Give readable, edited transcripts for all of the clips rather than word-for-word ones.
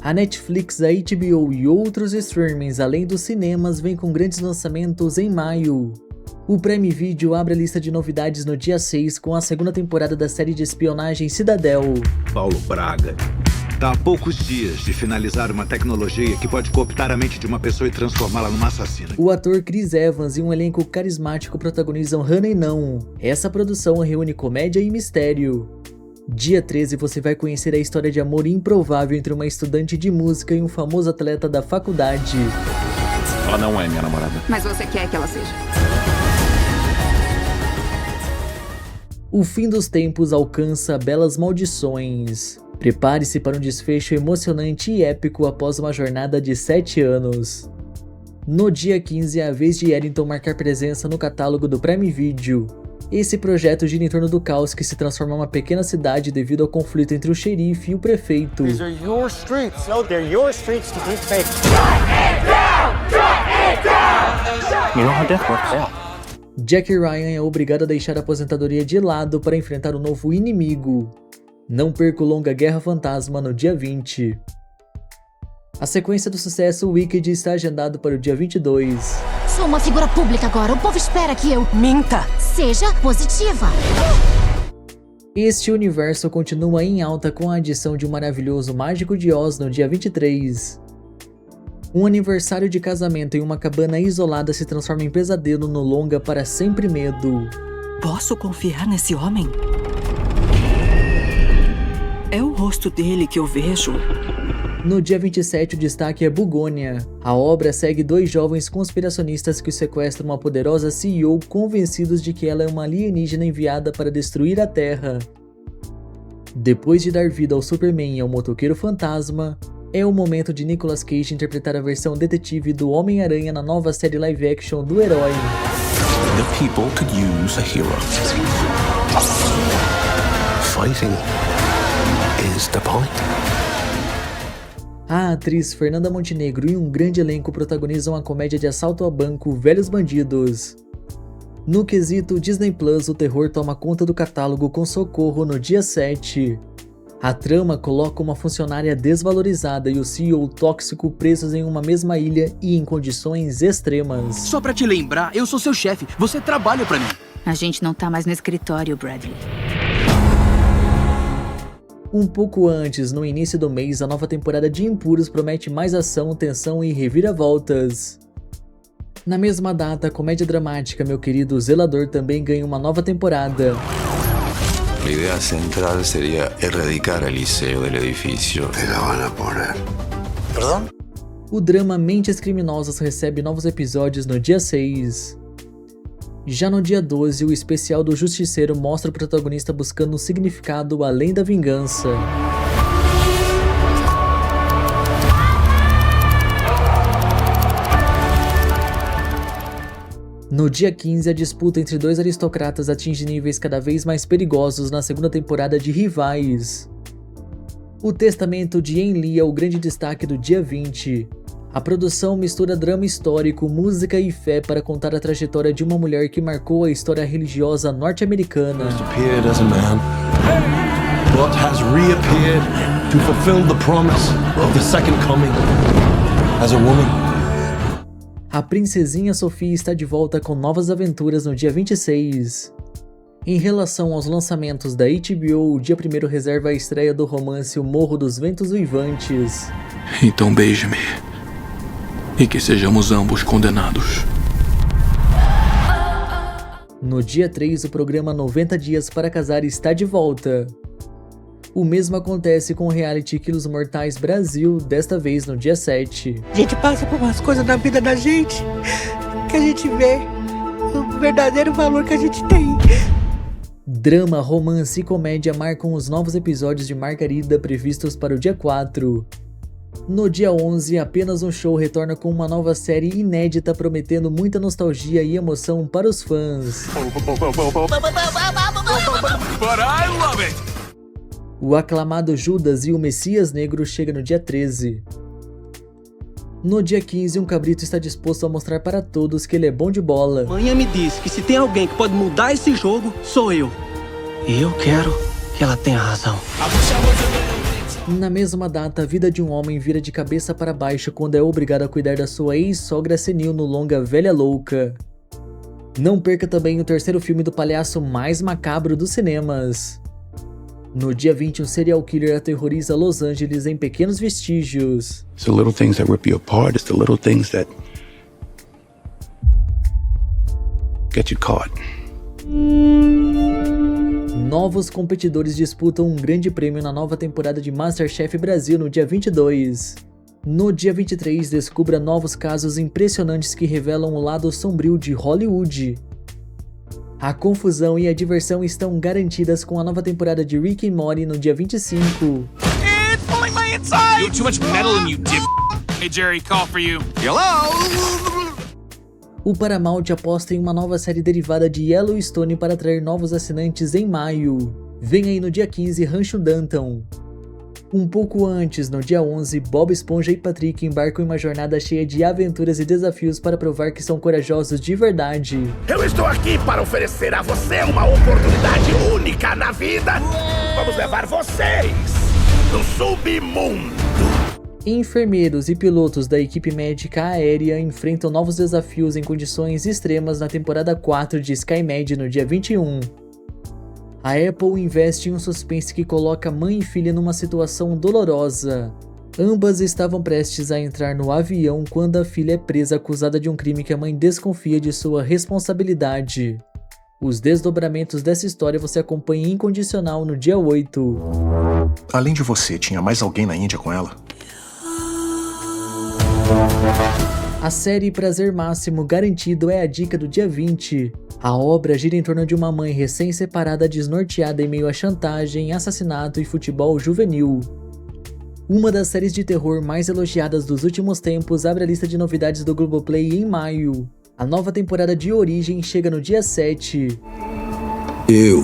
A Netflix, a HBO e outros streamings além dos cinemas vêm com grandes lançamentos em maio. O Prime Video abre a lista de novidades no dia 6 com a segunda temporada da série de espionagem Cidadel. Paulo Braga está há poucos dias de finalizar uma tecnologia que pode cooptar a mente de uma pessoa e transformá-la numa assassina. O ator Chris Evans e um elenco carismático protagonizam Hannah e Não. Essa produção reúne comédia e mistério. Dia 13 você vai conhecer a história de amor improvável entre uma estudante de música e um famoso atleta da faculdade. Ela não é minha namorada. Mas você quer que ela seja? O fim dos tempos alcança belas maldições. Prepare-se para um desfecho emocionante e épico após uma jornada de 7 anos. No dia 15 é a vez de Eddington marcar presença no catálogo do Prime Video. Esse projeto gira em torno do caos que se transforma em uma pequena cidade devido ao conflito entre o xerife e o prefeito. These are your streets. No, they're your streets to defend. You know how death works out. Jack Ryan é obrigado a deixar a aposentadoria de lado para enfrentar um novo inimigo. Não perca o longa Guerra Fantasma no dia 20. A sequência do sucesso Wicked está agendado para o dia 22. Sou uma figura pública agora, o povo espera que eu Minta! seja positiva. Este universo continua em alta com a adição de um maravilhoso Mágico de Oz no dia 23. Um aniversário de casamento em uma cabana isolada se transforma em pesadelo no longa Para Sempre Medo. Posso confiar nesse homem? É o rosto dele que eu vejo. No dia 27 o destaque é Bugônia. A obra segue 2 jovens conspiracionistas que sequestram uma poderosa CEO convencidos de que ela é uma alienígena enviada para destruir a Terra. Depois de dar vida ao Superman e ao motoqueiro fantasma, é o momento de Nicolas Cage interpretar a versão detetive do Homem-Aranha na nova série live action do herói. The people could use a hero. Fighting is the point. A atriz Fernanda Montenegro e um grande elenco protagonizam a comédia de assalto a banco Velhos Bandidos. No quesito Disney Plus, o terror toma conta do catálogo com Socorro no dia 7. A trama coloca uma funcionária desvalorizada e o CEO tóxico presos em uma mesma ilha e em condições extremas. Só pra te lembrar, eu sou seu chefe, você trabalha pra mim. A gente não tá mais no escritório, Bradley. Um pouco antes, no início do mês, a nova temporada de Impuros promete mais ação, tensão e reviravoltas. Na mesma data, a comédia dramática Meu Querido Zelador também ganha uma nova temporada. La idea central sería erradicar a Liceo del edificio. Te la van a poner. Perdón? O drama Mentes Criminosas recebe novos episódios no dia 6. Já no dia 12, o especial do Justiceiro mostra o protagonista buscando um significado além da vingança. No dia 15, a disputa entre 2 aristocratas atinge níveis cada vez mais perigosos na segunda temporada de Rivais. O Testamento de Enli é o grande destaque do dia 20. A produção mistura drama histórico, música e fé para contar a trajetória de uma mulher que marcou a história religiosa norte-americana. Appeared as a man, but has reappeared to fulfill the promise of the second coming as a woman. A princesinha Sofia está de volta com novas aventuras no dia 26. Em relação aos lançamentos da HBO, o dia 1º reserva a estreia do romance O Morro dos Ventos Uivantes. Então beije-me. E que sejamos ambos condenados. No dia 3, o programa 90 Dias para Casar está de volta. O mesmo acontece com o reality Quilos Mortais Brasil, desta vez no dia 7. A gente passa por umas coisas na vida da gente que a gente vê o verdadeiro valor que a gente tem. Drama, romance e comédia marcam os novos episódios de Margarida previstos para o dia 4. No dia 11, Apenas um Show retorna com uma nova série inédita prometendo muita nostalgia e emoção para os fãs. But I love it! O aclamado Judas e o Messias Negro chega no dia 13. No dia 15, um cabrito está disposto a mostrar para todos que ele é bom de bola. Manhã me disse que se tem alguém que pode mudar esse jogo, sou eu. E eu quero que ela tenha razão. Na mesma data, a vida de um homem vira de cabeça para baixo quando é obrigado a cuidar da sua ex-sogra senil no longa Velha Louca. Não perca também o terceiro filme do palhaço mais macabro dos cinemas. No dia 20, um serial killer aterroriza Los Angeles em Pequenos Vestígios. It's the little things that rip you apart. It's the little things that get you caught. Novos competidores disputam um grande prêmio na nova temporada de MasterChef Brasil no dia 22. No dia 23, descubra novos casos impressionantes que revelam o lado sombrio de Hollywood. A confusão e a diversão estão garantidas com a nova temporada de Rick and Morty no dia 25. It's pulling my inside! You have too much metal in you, dip. Hey Jerry, call for you. Hello? O Paramount aposta em uma nova série derivada de Yellowstone para atrair novos assinantes em maio. Vem aí no dia 15 Rancho Danton. Um pouco antes, no dia 11, Bob Esponja e Patrick embarcam em uma jornada cheia de aventuras e desafios para provar que são corajosos de verdade. Eu estou aqui para oferecer a você uma oportunidade única na vida. Vamos levar vocês no submundo. Enfermeiros e pilotos da equipe médica aérea enfrentam novos desafios em condições extremas na temporada 4 de SkyMed no dia 21. A Apple investe em um suspense que coloca mãe e filha numa situação dolorosa. Ambas estavam prestes a entrar no avião quando a filha é presa acusada de um crime que a mãe desconfia de sua responsabilidade. Os desdobramentos dessa história você acompanha incondicional no dia 8. Além de você, tinha mais alguém na Índia com ela? A série Prazer Máximo Garantido é a dica do dia 20. A obra gira em torno de uma mãe recém-separada desnorteada em meio a chantagem, assassinato e futebol juvenil. Uma das séries de terror mais elogiadas dos últimos tempos abre a lista de novidades do Globoplay em maio. A nova temporada de Origem chega no dia 7. Eu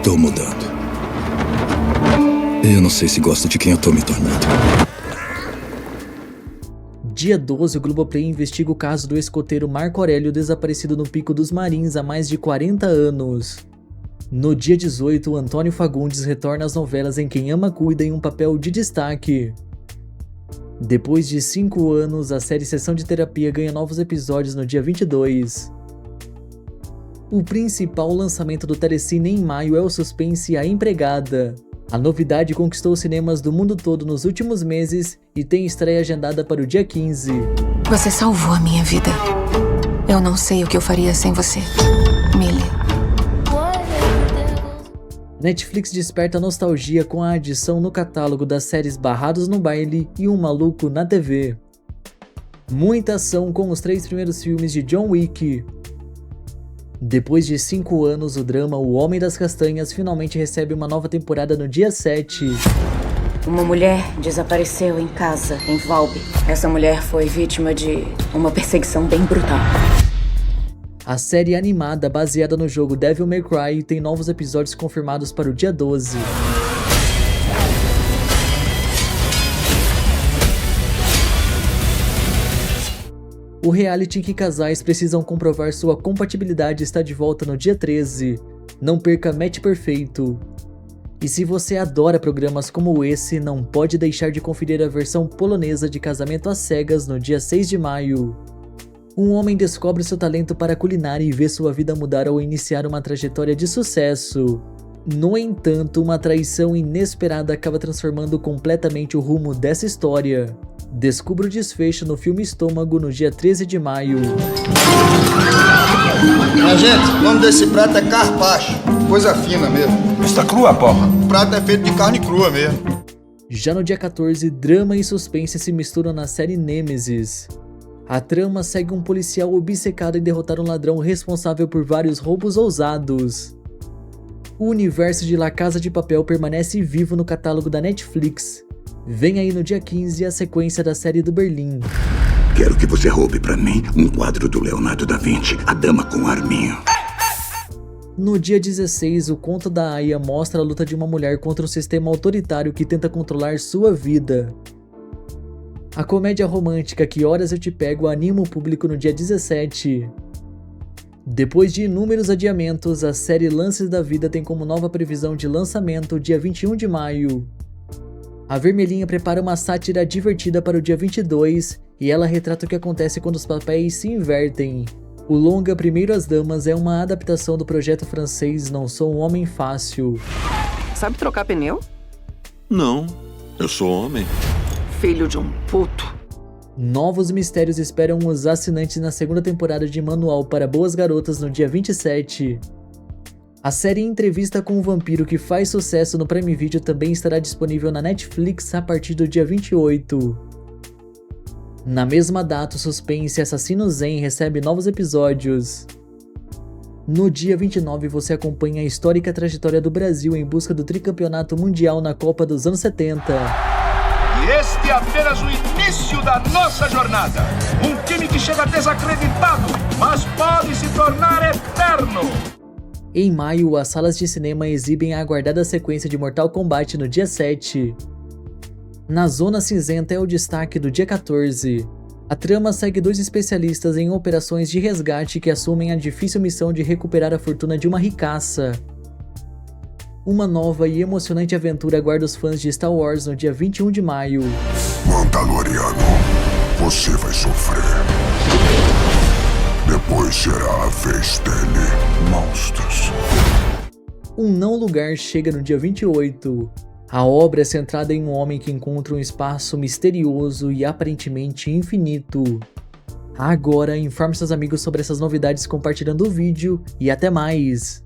tô mudando. Eu não sei se gosto de quem eu tô me tornando. Dia 12, o Globoplay investiga o caso do escoteiro Marco Aurélio desaparecido no Pico dos Marins há mais de 40 anos. No dia 18, o Antônio Fagundes retorna às novelas Em Quem Ama Cuida em um papel de destaque. Depois de 5 anos, a série Sessão de Terapia ganha novos episódios no dia 22. O principal lançamento do Telecine em maio é o suspense A Empregada. A novidade conquistou os cinemas do mundo todo nos últimos meses e tem estreia agendada para o dia 15. Você salvou a minha vida. Eu não sei o que eu faria sem você, Millie. Netflix desperta nostalgia com a adição no catálogo das séries Barrados no Baile e Um Maluco na TV. Muita ação com os 3 primeiros filmes de John Wick. Depois de 5 anos, o drama O Homem das Castanhas finalmente recebe uma nova temporada no dia 7. Uma mulher desapareceu em casa, em Valby. Essa mulher foi vítima de uma perseguição bem brutal. A série animada baseada no jogo Devil May Cry tem novos episódios confirmados para o dia 12. O reality em que casais precisam comprovar sua compatibilidade está de volta no dia 13. Não perca Match Perfeito. E se você adora programas como esse, não pode deixar de conferir a versão polonesa de Casamento às Cegas no dia 6 de maio. Um homem descobre seu talento para culinária e vê sua vida mudar ao iniciar uma trajetória de sucesso. No entanto, uma traição inesperada acaba transformando completamente o rumo dessa história. Descubra o desfecho no filme Estômago no dia 13 de maio. Minha gente, o nome desse prato é carpaccio. Coisa fina mesmo. Está crua, porra. O prato é feito de carne crua mesmo. Já no dia 14, drama e suspense se misturam na série Nêmesis. A trama segue um policial obcecado em derrotar um ladrão responsável por vários roubos ousados. O universo de La Casa de Papel permanece vivo no catálogo da Netflix. Vem aí no dia 15 a sequência da série do Berlim. Quero que você roube pra mim um quadro do Leonardo da Vinci, A Dama com o Arminho. No dia 16, o Conto da Aia mostra a luta de uma mulher contra um sistema autoritário que tenta controlar sua vida. A comédia romântica Que Horas Eu Te Pego anima o público no dia 17. Depois de inúmeros adiamentos, a série Lances da Vida tem como nova previsão de lançamento dia 21 de maio. A Vermelhinha prepara uma sátira divertida para o dia 22 e ela retrata o que acontece quando os papéis se invertem. O longa Primeiro as Damas é uma adaptação do projeto francês Não Sou um Homem Fácil. Sabe trocar pneu? Não, eu sou homem. Filho de um puto. Novos mistérios esperam os assinantes na segunda temporada de Manual para Boas Garotas no dia 27. A série Entrevista com o Vampiro, que faz sucesso no Prime Video, também estará disponível na Netflix a partir do dia 28. Na mesma data, o suspense Assassino Zen recebe novos episódios. No dia 29, você acompanha a histórica trajetória do Brasil em busca do tricampeonato mundial na Copa dos anos 70. E este é apenas o início da nossa jornada. Um time que chega desacreditado, mas pode se tornar eterno. Em maio, as salas de cinema exibem a aguardada sequência de Mortal Kombat no dia 7. Na Zona Cinzenta é o destaque do dia 14. A trama segue dois especialistas em operações de resgate que assumem a difícil missão de recuperar a fortuna de uma ricaça. Uma nova e emocionante aventura aguarda os fãs de Star Wars no dia 21 de maio. Mandaloriano, você vai sofrer. Depois será a vez dele. Monstros. Um Não Lugar chega no dia 28. A obra é centrada em um homem que encontra um espaço misterioso e aparentemente infinito. Agora, informe seus amigos sobre essas novidades compartilhando o vídeo e até mais!